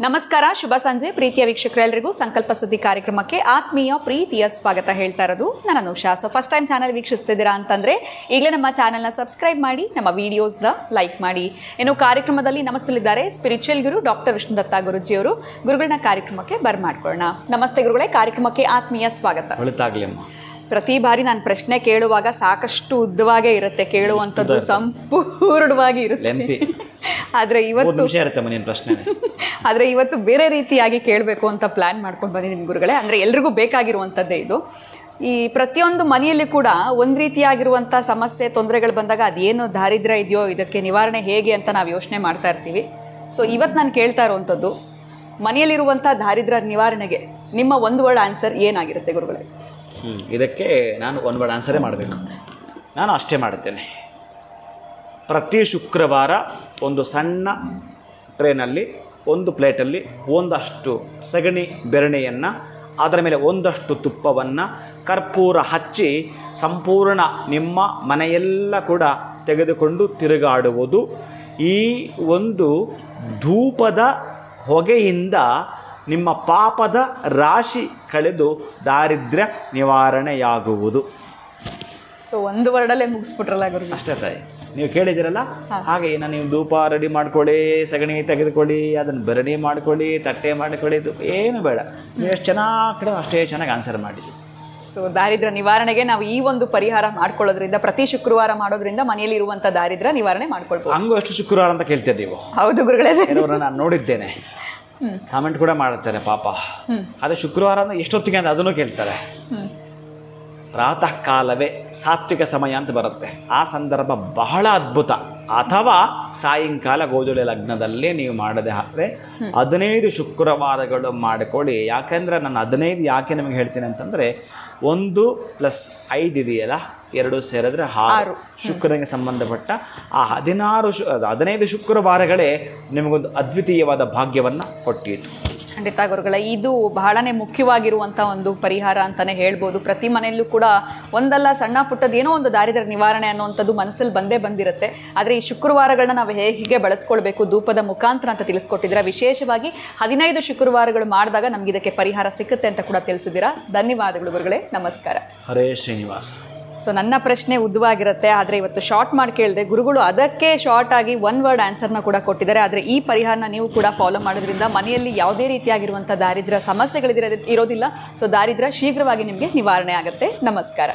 ನಮಸ್ಕಾರ, ಶುಭ ಸಂಜೆ ಪ್ರೀತಿಯ ವೀಕ್ಷಕರೆಲ್ಲರಿಗೂ ಸಂಕಲ್ಪ ಸುದ್ದಿ ಕಾರ್ಯಕ್ರಮಕ್ಕೆ ಆತ್ಮೀಯ ಪ್ರೀತಿಯ ಸ್ವಾಗತ ಹೇಳ್ತಾ ಇರೋದು ನಾನು Anusha. So first time channel ವೀಕ್ಷಿಸ್ತಿದ್ದೀರಾ ಅಂತಂದರೆ ಈಗಲೇ ನಮ್ಮ ಚಾನಲ್ನ ಸಬ್ಸ್ಕ್ರೈಬ್ ಮಾಡಿ, ನಮ್ಮ ವೀಡಿಯೋಸ್ನ ಲೈಕ್ ಮಾಡಿ. ಇನ್ನು ಕಾರ್ಯಕ್ರಮದಲ್ಲಿ ನಮ್ಮ ಜೊತೆಲಿದ್ದಾರೆ ಸ್ಪಿರಿಚುವಲ್ ಗುರು ಡಾಕ್ಟರ್ ವಿಷ್ಣುದತ್ತ ಗುರುಜಿಯವರು. ಗುರುಗಳನ್ನ ಕಾರ್ಯಕ್ರಮಕ್ಕೆ ಬರ್ಮಾಡ್ಕೊಳ್ಳೋಣ. ನಮಸ್ತೆ ಗುರುಗಳೇ, ಕಾರ್ಯಕ್ರಮಕ್ಕೆ ಆತ್ಮೀಯ ಸ್ವಾಗತ. ಪ್ರತಿ ಬಾರಿ ನಾನು ಪ್ರಶ್ನೆ ಕೇಳುವಾಗ ಸಾಕಷ್ಟು ಉದ್ದವಾಗೇ ಇರುತ್ತೆ, ಕೇಳುವಂಥದ್ದು ಸಂಪೂರ್ಣವಾಗಿ ಇರುತ್ತೆ. ಆದರೆ ಇವತ್ತು ಬೇರೆ ರೀತಿಯಾಗಿ ಕೇಳಬೇಕು ಅಂತ ಪ್ಲ್ಯಾನ್ ಮಾಡ್ಕೊಂಡು ಬಂದಿದ್ದೀನಿ ಗುರುಗಳೇ. ಅಂದರೆ ಎಲ್ರಿಗೂ ಬೇಕಾಗಿರುವಂಥದ್ದೇ ಇದು. ಈ ಪ್ರತಿಯೊಂದು ಮನೆಯಲ್ಲಿ ಕೂಡ ಒಂದು ರೀತಿಯಾಗಿರುವಂಥ ಸಮಸ್ಯೆ ತೊಂದರೆಗಳು ಬಂದಾಗ ಅದೇನು ದಾರಿದ್ರ್ಯ ಇದೆಯೋ, ಇದಕ್ಕೆ ನಿವಾರಣೆ ಹೇಗೆ ಅಂತ ನಾವು ಯೋಚನೆ ಮಾಡ್ತಾ ಇರ್ತೀವಿ. ಸೊ ಇವತ್ತು ನಾನು ಕೇಳ್ತಾ ಇರುವಂಥದ್ದು, ಮನೆಯಲ್ಲಿರುವಂಥ ದಾರಿದ್ರ್ಯ ನಿವಾರಣೆಗೆ ನಿಮ್ಮ ಒಂದು ವರ್ಡ್ ಆನ್ಸರ್ ಏನಾಗಿರುತ್ತೆ ಗುರುಗಳೇ? ಇದಕ್ಕೆ ನಾನು ಒಂದು ವರ್ಡ್ ಆನ್ಸರೇ ಮಾಡಬೇಕು. ನಾನು ಅಷ್ಟೇ ಮಾಡುತ್ತೇನೆ. ಪ್ರತಿ ಶುಕ್ರವಾರ ಒಂದು ಸಣ್ಣ ಟ್ರೇನಲ್ಲಿ, ಒಂದು ಪ್ಲೇಟಲ್ಲಿ ಒಂದಷ್ಟು ಸಗಣಿ ಬೆರಣೆಯನ್ನು, ಅದರ ಮೇಲೆ ಒಂದಷ್ಟು ತುಪ್ಪವನ್ನು, ಕರ್ಪೂರ ಹಚ್ಚಿ ಸಂಪೂರ್ಣ ನಿಮ್ಮ ಮನೆಯೆಲ್ಲ ಕೂಡ ತೆಗೆದುಕೊಂಡು ತಿರುಗಾಡುವುದು. ಈ ಒಂದು ಧೂಪದ ಹೊಗೆಯಿಂದ ನಿಮ್ಮ ಪಾಪದ ರಾಶಿ ಕಳೆದು ದಾರಿದ್ರ್ಯ ನಿವಾರಣೆಯಾಗುವುದು. ಸೊ ಒಂದು ವರ್ಡಲ್ಲೇ ಮುಗಿಸ್ಬಿಟ್ರಲ್ಲ ಗುರು. ಅಷ್ಟೇ ತಾಯಿ, ನೀವು ಕೇಳಿದಿರಲ್ಲ, ಹಾಗೆ ನೀವು ಧೂಪ ರೆಡಿ ಮಾಡ್ಕೊಳ್ಳಿ, ಸಗಣಿ ತೆಗೆದುಕೊಳ್ಳಿ, ಅದನ್ನು ಬೆರಣಿ ಮಾಡ್ಕೊಳ್ಳಿ, ತಟ್ಟೆ ಮಾಡಿಕೊಳ್ಳಿ, ಇದು ಏನು ಬೇಡ. ನೀವು ಎಷ್ಟು ಚೆನ್ನಾಗಿ ಅಷ್ಟೇ ಚೆನ್ನಾಗಿ ಆನ್ಸರ್ ಮಾಡಿದ್ದೀವಿ. ಸೊ ದಾರಿದ್ರ್ಯ ನಿವಾರಣೆಗೆ ನಾವು ಈ ಒಂದು ಪರಿಹಾರ ಮಾಡ್ಕೊಳ್ಳೋದ್ರಿಂದ, ಪ್ರತಿ ಶುಕ್ರವಾರ ಮಾಡೋದ್ರಿಂದ ಮನೆಯಲ್ಲಿ ಇರುವಂಥ ದಾರಿದ್ರ್ಯ ನಿವಾರಣೆ ಮಾಡ್ಕೊಳ್ಬೋದು. ಹಂಗೂ ಎಷ್ಟು ಶುಕ್ರವಾರ ಅಂತ ಕೇಳ್ತೀರಿ ನೀವು? ಹೌದು ಗುರುಗಳೇ, ಕೆಲವರನ್ನ ನಾನು ನೋಡಿದ್ದೇನೆ, ಕಾಮೆಂಟ್ ಕೂಡ ಮಾಡುತ್ತಾರೆ ಪಾಪ. ಅದೇ ಶುಕ್ರವಾರ ಅಂದರೆ ಎಷ್ಟೊತ್ತಿಗೆ ಅಂತ ಅದನ್ನು ಕೇಳ್ತಾರೆ. ಪ್ರಾತಃ ಕಾಲವೇ ಸಾತ್ವಿಕ ಸಮಯ ಅಂತ ಬರುತ್ತೆ, ಆ ಸಂದರ್ಭ ಬಹಳ ಅದ್ಭುತ. ಅಥವಾ ಸಾಯಂಕಾಲ ಗೋಧೂಳಿ ಲಗ್ನದಲ್ಲಿ ನೀವು ಮಾಡದೆ ಆದರೆ 15 ಶುಕ್ರವಾರಗಳು ಮಾಡಿಕೊಳ್ಳಿ. ಯಾಕೆಂದರೆ ನಾನು 15 ಯಾಕೆ ನಿಮಗೆ ಹೇಳ್ತೀನಿ ಅಂತಂದರೆ, 1 + 5 ಇದೆಯಲ್ಲ, 2 ಸೇರಿದ್ರೆ 6 ಶುಕ್ರನಿಗೆ ಸಂಬಂಧಪಟ್ಟ ಆ 15 ಶುಕ್ರವಾರಗಳೇ ನಿಮಗೊಂದು ಅದ್ವಿತೀಯವಾದ ಭಾಗ್ಯವನ್ನು ಕೊಟ್ಟಿತ್ತು. ಖಂಡಿತ ಗುರುಗಳೇ, ಇದು ಬಹಳನೇ ಮುಖ್ಯವಾಗಿರುವಂಥ ಒಂದು ಪರಿಹಾರ ಅಂತಲೇ ಹೇಳ್ಬೋದು. ಪ್ರತಿ ಮನೆಯಲ್ಲೂ ಕೂಡ ಒಂದಲ್ಲ ಸಣ್ಣ ಪುಟ್ಟದ್ದು ಏನೋ ಒಂದು ದಾರಿದ್ರ್ಯ ನಿವಾರಣೆ ಅನ್ನುವಂಥದ್ದು ಮನಸ್ಸಲ್ಲಿ ಬಂದಿರುತ್ತೆ. ಆದರೆ ಈ ಶುಕ್ರವಾರಗಳನ್ನ ನಾವು ಹೇಗೆ ಬಳಸ್ಕೊಳ್ಬೇಕು ಧೂಪದ ಮುಖಾಂತರ ಅಂತ ತಿಳಿಸ್ಕೊಟ್ಟಿದ್ದೀರಾ. ವಿಶೇಷವಾಗಿ 15 ಶುಕ್ರವಾರಗಳು ಮಾಡಿದಾಗ ನಮ್ಗೆ ಇದಕ್ಕೆ ಪರಿಹಾರ ಸಿಕ್ಕುತ್ತೆ ಅಂತ ಕೂಡ ತಿಳಿಸಿದ್ದೀರಾ. ಧನ್ಯವಾದಗಳು ಗುರುಗಳೇ, ನಮಸ್ಕಾರ. ಹರೇ ಶ್ರೀನಿವಾಸ. ಸೊ ನನ್ನ ಪ್ರಶ್ನೆ ಉದ್ದವಾಗಿರುತ್ತೆ, ಆದರೆ ಇವತ್ತು ಶಾರ್ಟ್ ಮಾಡಿ ಕೇಳಿದೆ. ಗುರುಗಳು ಅದಕ್ಕೆ ಶಾರ್ಟ್ ಆಗಿ ಒಂದು ವರ್ಡ್ ಆನ್ಸರ್ನ ಕೂಡ ಕೊಟ್ಟಿದ್ದಾರೆ. ಆದರೆ ಈ ಪರಿಹಾರನ ನೀವು ಕೂಡ ಫಾಲೋ ಮಾಡೋದ್ರಿಂದ ಮನೆಯಲ್ಲಿ ಯಾವುದೇ ರೀತಿಯಾಗಿರುವಂಥ ದಾರಿದ್ರ್ಯ ಸಮಸ್ಯೆಗಳಿರೋದಿಲ್ಲ. ಸೊ ದಾರಿದ್ರ್ಯ ಶೀಘ್ರವಾಗಿ ನಿಮಗೆ ನಿವಾರಣೆ ಆಗುತ್ತೆ. ನಮಸ್ಕಾರ.